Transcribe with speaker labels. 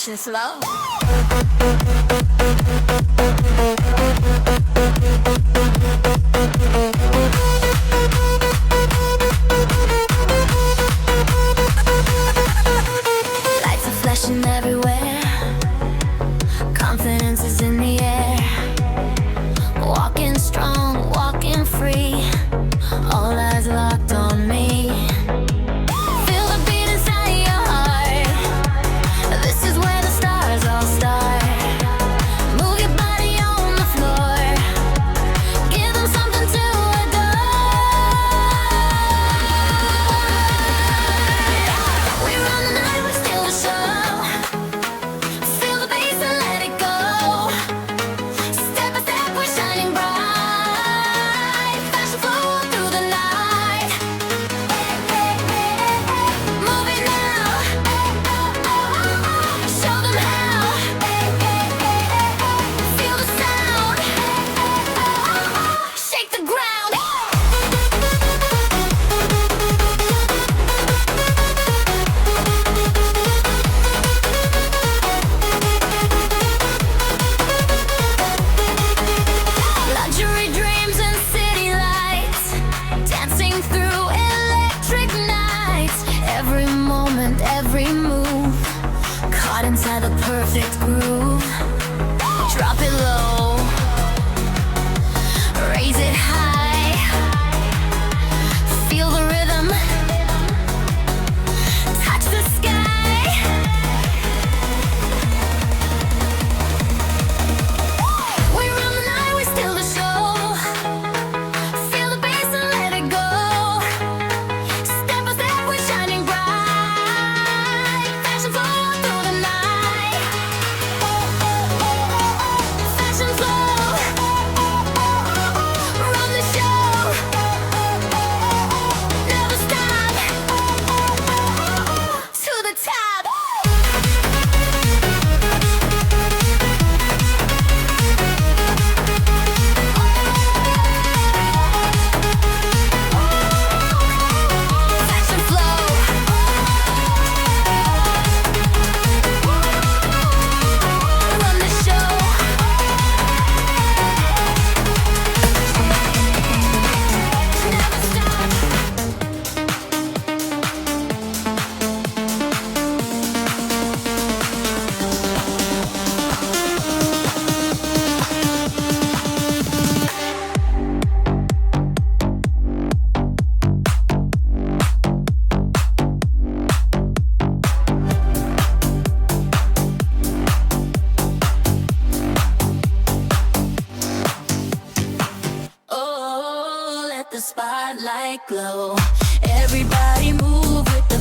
Speaker 1: fashion slow. Lights are flashing everywhere. Confidence is in the air. Walking strong, walking free. All eyes locked on me. Feel the beat inside your heart. This is where the stars all start. Move your body on the floor. Give them something to adore. We run the night, we steal the show. Feel the bass and let it go. Step by step, we're shining bright. Fashion flow through the night. Move it now. Show them how. Feel the sound. Shake the ground. Luxury dreams and city lights, dancing through electric nights. Every moment, every move, caught inside the perfect groove. Drop it low, raise it high. Feel the rhythm, touch the sky. We run the night, we steal the show. Feel the bass and let it go. Step by step, we're shining bright. Fashion flow through the night. Fashion flow. Run the show. Never stop. To the top. Fashion flow. Run the show. Never stop. Oh, let the spotlight glow. Everybody move with the